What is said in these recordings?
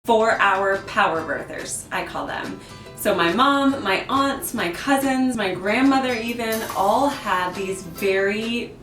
4-hour power birthers, I call them. So my mom, my aunts, my cousins, my grandmother even, all had these very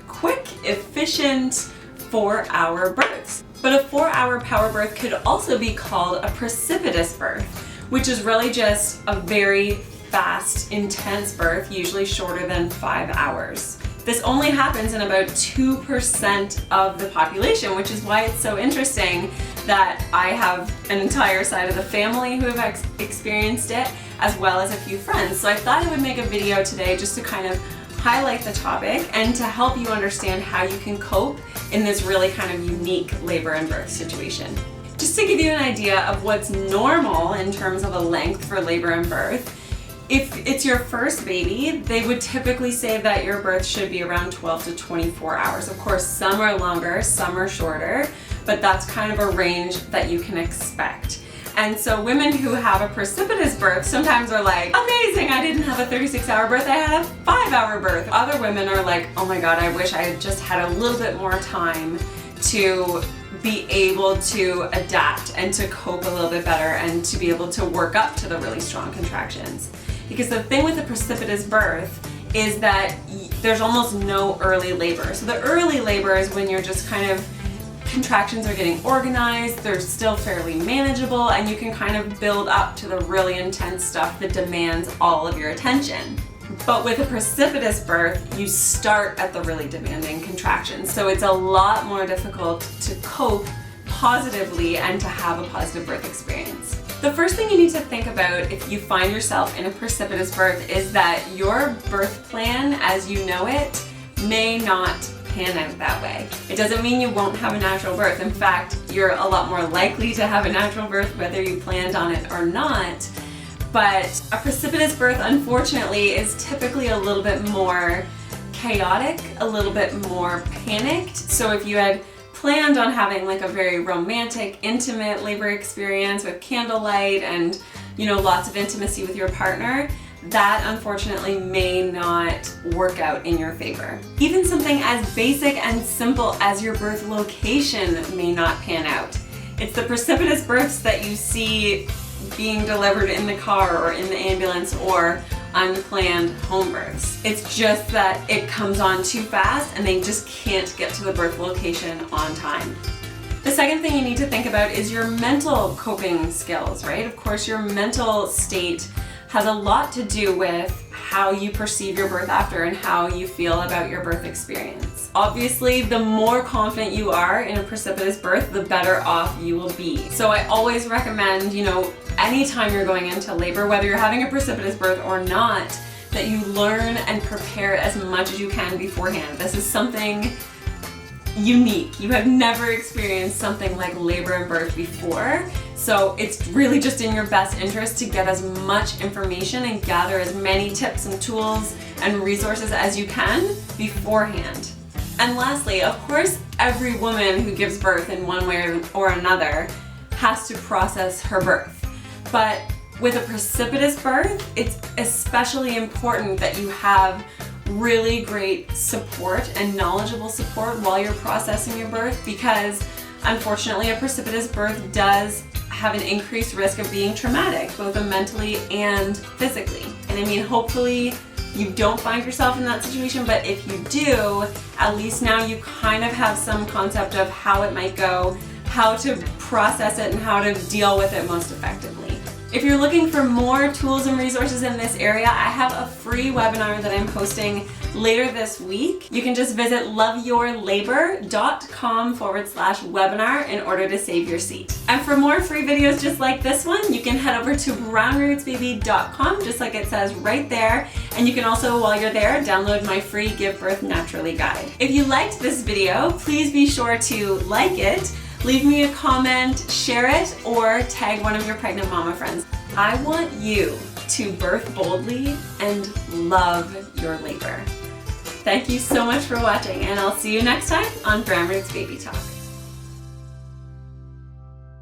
quick, efficient 4-hour births. But a 4-hour power birth could also be called a precipitous birth, which is really just a very fast, intense birth, usually shorter than 5 hours. This only happens in about 2% of the population, which is why it's so interesting that I have an entire side of the family who have experienced it, as well as a few friends. So I thought I would make a video today just to kind of highlight the topic and to help you understand how you can cope in this really kind of unique labor and birth situation. Just to give you an idea of what's normal in terms of a length for labor and birth, if it's your first baby, they would typically say that your birth should be around 12 to 24 hours. Of course, some are longer, some are shorter, but that's kind of a range that you can expect. And so women who have a precipitous birth sometimes are like, amazing, I didn't have a 36-hour birth, I had a 5-hour birth. Other women are like, oh my God, I wish I had just had a little bit more time to be able to adapt and to cope a little bit better and to be able to work up to the really strong contractions. Because the thing with a precipitous birth is that there's almost no early labor. So the early labor is when you're just kind of, contractions are getting organized, they're still fairly manageable, and you can kind of build up to the really intense stuff that demands all of your attention. But with a precipitous birth, you start at the really demanding contractions. So it's a lot more difficult to cope positively and to have a positive birth experience. The first thing you need to think about if you find yourself in a precipitous birth is that your birth plan as you know it may not pan out that way. It doesn't mean you won't have a natural birth. In fact, you're a lot more likely to have a natural birth whether you planned on it or not. But a precipitous birth, unfortunately, is typically a little bit more chaotic, a little bit more panicked. So if you had planned on having like a very romantic, intimate labor experience with candlelight and, you know, lots of intimacy with your partner, that unfortunately may not work out in your favor. Even something as basic and simple as your birth location may not pan out. It's the precipitous births that you see being delivered in the car or in the ambulance or unplanned home births. It's just that it comes on too fast and they just can't get to the birth location on time. The second thing you need to think about is your mental coping skills, right? Of course, your mental state has a lot to do with how you perceive your birth after and how you feel about your birth experience. Obviously, the more confident you are in a precipitous birth, the better off you will be. So I always recommend, you know, anytime you're going into labor, whether you're having a precipitous birth or not, that you learn and prepare as much as you can beforehand. This is something unique. You have never experienced something like labor and birth before. So it's really just in your best interest to get as much information and gather as many tips and tools and resources as you can beforehand. And lastly, of course, every woman who gives birth in one way or another has to process her birth. But with a precipitous birth, it's especially important that you have really great support and knowledgeable support while you're processing your birth, because unfortunately a precipitous birth does have an increased risk of being traumatic, both mentally and physically. And I mean, hopefully you don't find yourself in that situation, but if you do, at least now you kind of have some concept of how it might go, how to process it, and how to deal with it most effectively. If you're looking for more tools and resources in this area, I have a free webinar that I'm hosting later this week. You can just visit loveyourlabor.com/webinar in order to save your seat. And for more free videos just like this one, you can head over to brownrootsbaby.com, just like it says right there. And you can also, while you're there, download my free Give Birth Naturally guide. If you liked this video, please be sure to like it, leave me a comment, share it, or tag one of your pregnant mama friends. I want you to birth boldly and love your labor. Thank you so much for watching, and I'll see you next time on Brown Roots Baby Talk.